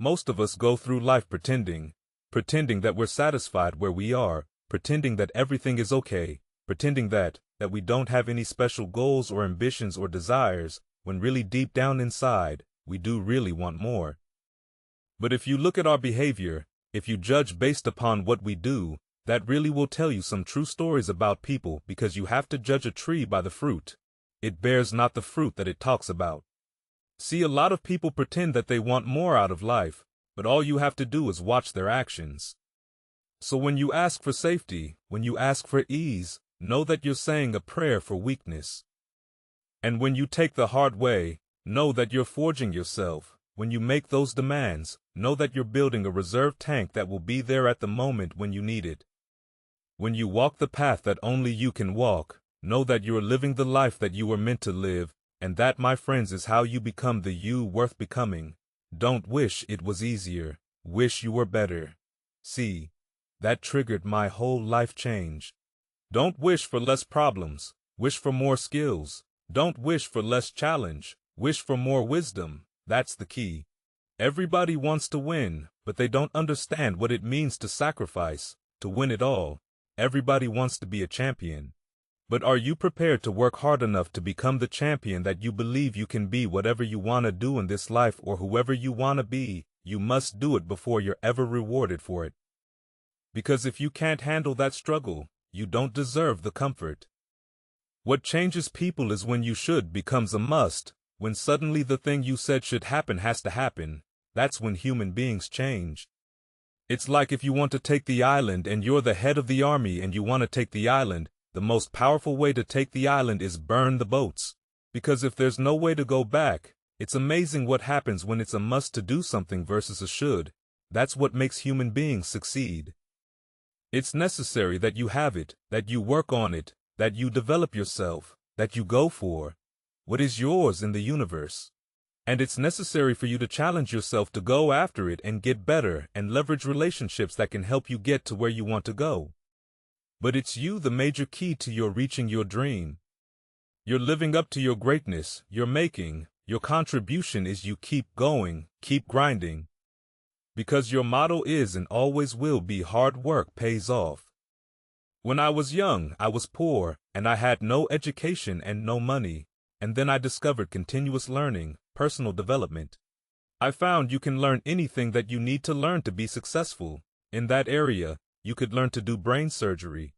Most of us go through life pretending that we're satisfied where we are, pretending that everything is okay, pretending that we don't have any special goals or ambitions or desires, when really deep down inside, we do really want more. But if you look at our behavior, if you judge based upon what we do, that really will tell you some true stories about people, because you have to judge a tree by the fruit. It bears not the fruit that it talks about. See, a lot of people pretend that they want more out of life, but all you have to do is watch their actions. So when you ask for safety, when you ask for ease, know that you're saying a prayer for weakness. And when you take the hard way, know that you're forging yourself. When you make those demands, know that you're building a reserve tank that will be there at the moment when you need it. When you walk the path that only you can walk, know that you're living the life that you were meant to live, and that, my friends, is how you become the you worth becoming. Don't wish it was easier, wish you were better. See, that triggered my whole life change. Don't wish for less problems, wish for more skills. Don't wish for less challenge, wish for more wisdom. That's the key. Everybody wants to win, but they don't understand what it means to sacrifice, to win it all. Everybody wants to be a champion. But are you prepared to work hard enough to become the champion that you believe you can be? Whatever you want to do in this life, or whoever you want to be, you must do it before you're ever rewarded for it. Because if you can't handle that struggle, you don't deserve the comfort. What changes people is when you should becomes a must, when suddenly the thing you said should happen has to happen. That's when human beings change. It's like if you want to take the island and you're the head of the army and you want to take the island, the most powerful way to take the island is burn the boats. Because if there's no way to go back, it's amazing what happens when it's a must to do something versus a should. That's what makes human beings succeed. It's necessary that you have it, that you work on it, that you develop yourself, that you go for what is yours in the universe. And it's necessary for you to challenge yourself to go after it and get better and leverage relationships that can help you get to where you want to go. But it's you the major key to your reaching your dream. You're living up to your greatness, your contribution is you keep going, keep grinding. Because your motto is and always will be hard work pays off. When I was young, I was poor, and I had no education and no money, and then I discovered continuous learning, personal development. I found you can learn anything that you need to learn to be successful. In that area, you could learn to do brain surgery.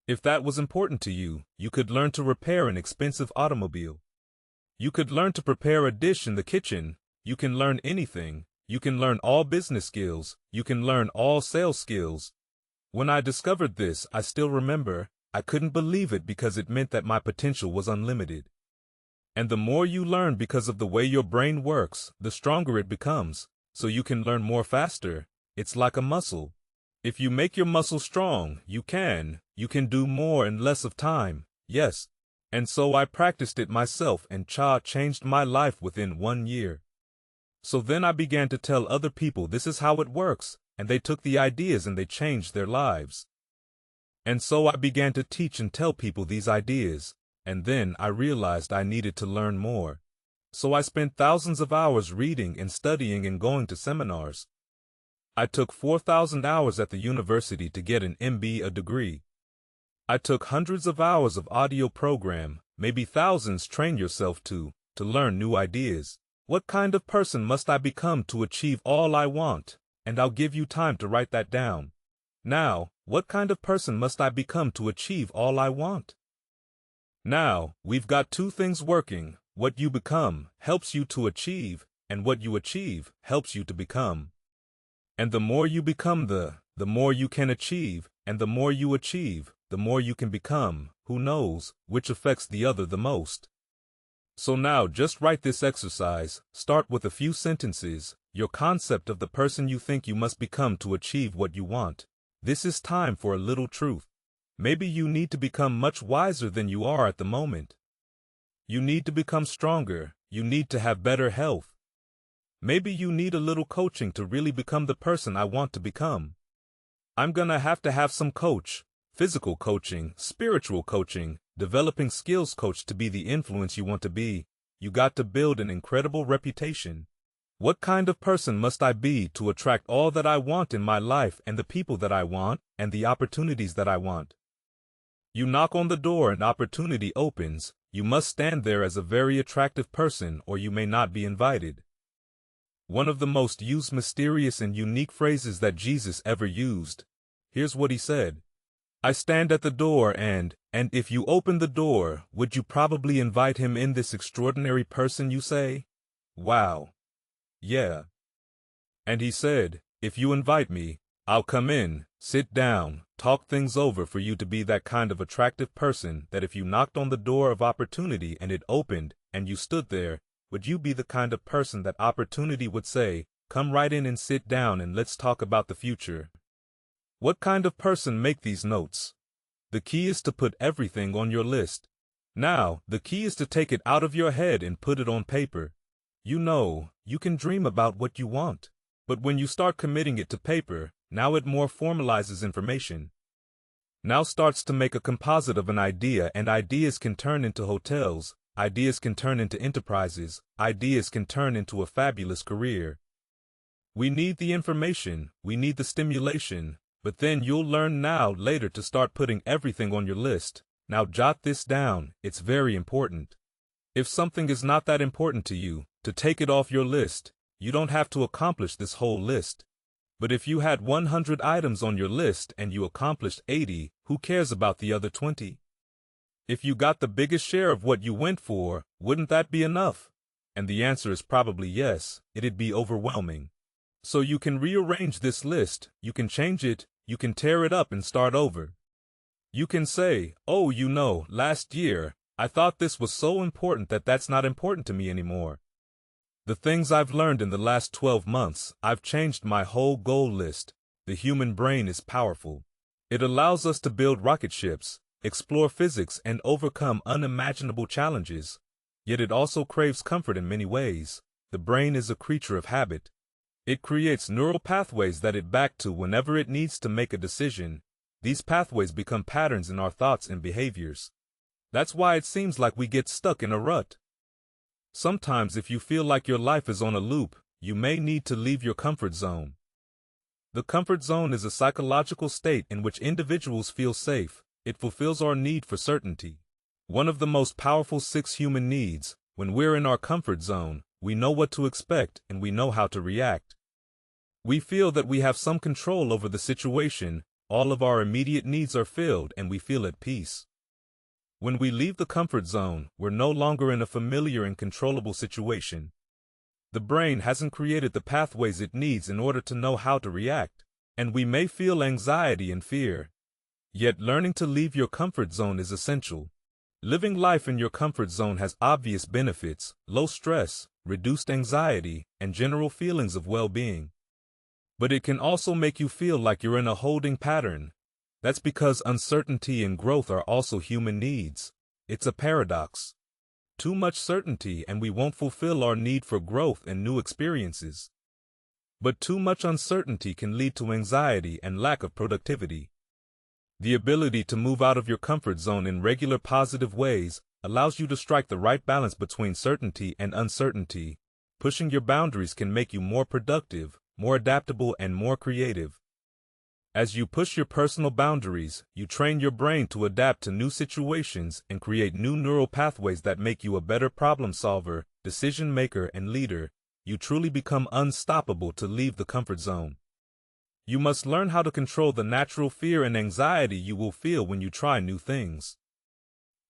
If that was important to you, you could learn to repair an expensive automobile. You could learn to prepare a dish in the kitchen. You can learn anything. You can learn all business skills. You can learn all sales skills. When I discovered this, I still remember, I couldn't believe it because it meant that my potential was unlimited. And the more you learn because of the way your brain works, the stronger it becomes, so you can learn more faster. It's like a muscle. If you make your muscle strong, you can do more in less of time, yes. And so I practiced it myself, and changed my life within 1 year. So then I began to tell other people this is how it works, and they took the ideas and they changed their lives. And so I began to teach and tell people these ideas, and then I realized I needed to learn more. So I spent thousands of hours reading and studying and going to seminars. I took 4,000 hours at the university to get an MBA degree. I took hundreds of hours of audio program, maybe thousands train yourself to learn new ideas. What kind of person must I become to achieve all I want? And I'll give you time to write that down. Now, what kind of person must I become to achieve all I want? Now, we've got two things working. What you become helps you to achieve, and what you achieve helps you to become. And the more you become, the more you can achieve, and the more you achieve, the more you can become. Who knows which affects the other the most? So now just write this exercise. Start with a few sentences, your concept of the person you think you must become to achieve what you want. This is time for a little truth. Maybe you need to become much wiser than you are at the moment. You need to become stronger. You need to have better health. Maybe you need a little coaching to really become the person I want to become. I'm gonna have to have some coach, physical coaching, spiritual coaching, developing skills coach to be the influence you want to be. You got to build an incredible reputation. What kind of person must I be to attract all that I want in my life and the people that I want and the opportunities that I want? You knock on the door and opportunity opens. You must stand there as a very attractive person or you may not be invited. One of the most used mysterious and unique phrases that Jesus ever used. Here's what he said. I stand at the door and if you open the door, would you probably invite him in, this extraordinary person, you say? Wow. Yeah. And he said, if you invite me, I'll come in, sit down, talk things over for you to be that kind of attractive person that if you knocked on the door of opportunity and it opened and you stood there, would you be the kind of person that opportunity would say, come right in and sit down and let's talk about the future? What kind of person make these notes? The key is to put everything on your list. Now, the key is to take it out of your head and put it on paper. You know, you can dream about what you want, but when you start committing it to paper, now it more formalizes information. Now starts to make a composite of an idea, and ideas can turn into hotels, ideas can turn into enterprises, ideas can turn into a fabulous career. We need the information, we need the stimulation, but then you'll learn now later to start putting everything on your list. Now jot this down, it's very important. If something is not that important to you, to take it off your list. You don't have to accomplish this whole list. But if you had 100 items on your list and you accomplished 80, who cares about the other 20? If you got the biggest share of what you went for, wouldn't that be enough? And the answer is probably yes, it'd be overwhelming. So you can rearrange this list, you can change it, you can tear it up and start over. You can say, oh, you know, last year, I thought this was so important that that's not important to me anymore. The things I've learned in the last 12 months, I've changed my whole goal list. The human brain is powerful. It allows us to build rocket ships, explore physics, and overcome unimaginable challenges. Yet it also craves comfort in many ways. The brain is a creature of habit. It creates neural pathways that it back to whenever it needs to make a decision. These pathways become patterns in our thoughts and behaviors. That's why it seems like we get stuck in a rut. Sometimes if you feel like your life is on a loop, you may need to leave your comfort zone. The comfort zone is a psychological state in which individuals feel safe. It fulfills our need for certainty. One of the most powerful 6 human needs. When we're in our comfort zone, we know what to expect and we know how to react. We feel that we have some control over the situation, all of our immediate needs are filled and we feel at peace. When we leave the comfort zone, we're no longer in a familiar and controllable situation. The brain hasn't created the pathways it needs in order to know how to react, and we may feel anxiety and fear. Yet learning to leave your comfort zone is essential. Living life in your comfort zone has obvious benefits: low stress, reduced anxiety, and general feelings of well-being. But it can also make you feel like you're in a holding pattern. That's because uncertainty and growth are also human needs. It's a paradox. Too much certainty and we won't fulfill our need for growth and new experiences. But too much uncertainty can lead to anxiety and lack of productivity. The ability to move out of your comfort zone in regular positive ways allows you to strike the right balance between certainty and uncertainty. Pushing your boundaries can make you more productive, more adaptable, and more creative. As you push your personal boundaries, you train your brain to adapt to new situations and create new neural pathways that make you a better problem solver, decision maker, and leader. You truly become unstoppable to leave the comfort zone. You must learn how to control the natural fear and anxiety you will feel when you try new things.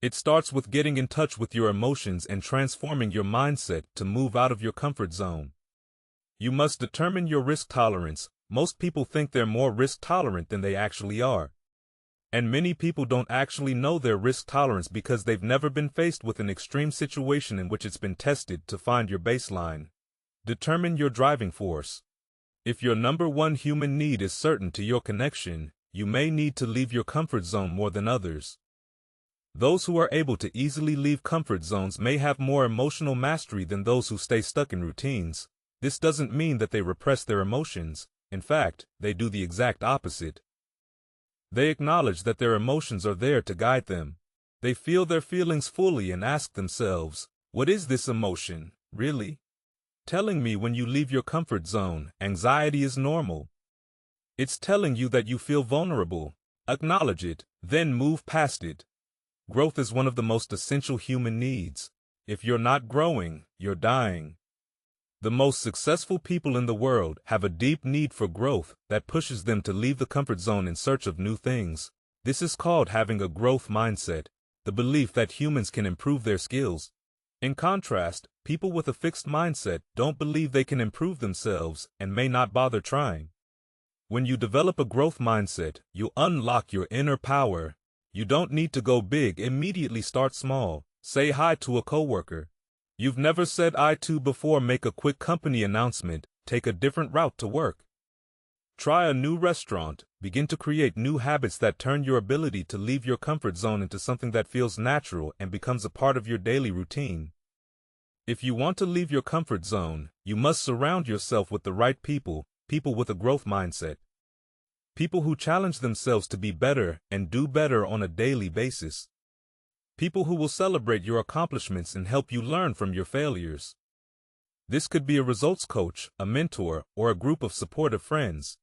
It starts with getting in touch with your emotions and transforming your mindset to move out of your comfort zone. You must determine your risk tolerance. Most people think they're more risk tolerant than they actually are. And many people don't actually know their risk tolerance because they've never been faced with an extreme situation in which it's been tested to find your baseline. Determine your driving force. If your number one human need is certain to your connection, you may need to leave your comfort zone more than others. Those who are able to easily leave comfort zones may have more emotional mastery than those who stay stuck in routines. This doesn't mean that they repress their emotions. In fact, they do the exact opposite. They acknowledge that their emotions are there to guide them. They feel their feelings fully and ask themselves, what is this emotion, really? telling me when you leave your comfort zone, anxiety is normal. It's telling you that you feel vulnerable. Acknowledge it, then move past it. Growth is one of the most essential human needs. If you're not growing, you're dying. The most successful people in the world have a deep need for growth that pushes them to leave the comfort zone in search of new things. This is called having a growth mindset, the belief that humans can improve their skills. In contrast, people with a fixed mindset don't believe they can improve themselves and may not bother trying. When you develop a growth mindset, you unlock your inner power. You don't need to go big, immediately start small. Say hi to a coworker you've never said hi to before, make a quick company announcement, take a different route to work. Try a new restaurant, begin to create new habits that turn your ability to leave your comfort zone into something that feels natural and becomes a part of your daily routine. If you want to leave your comfort zone, you must surround yourself with the right people, people with a growth mindset. People who challenge themselves to be better and do better on a daily basis. People who will celebrate your accomplishments and help you learn from your failures. This could be a results coach, a mentor, or a group of supportive friends.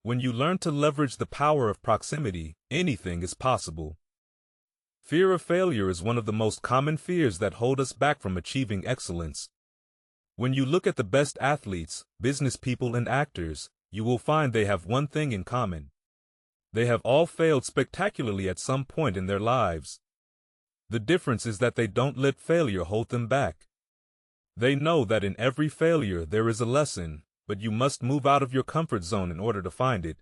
When you learn to leverage the power of proximity, anything is possible. Fear of failure is one of the most common fears that hold us back from achieving excellence. When you look at the best athletes, business people, and actors, you will find they have one thing in common. They have all failed spectacularly at some point in their lives. The difference is that they don't let failure hold them back. They know that in every failure there is a lesson, but you must move out of your comfort zone in order to find it.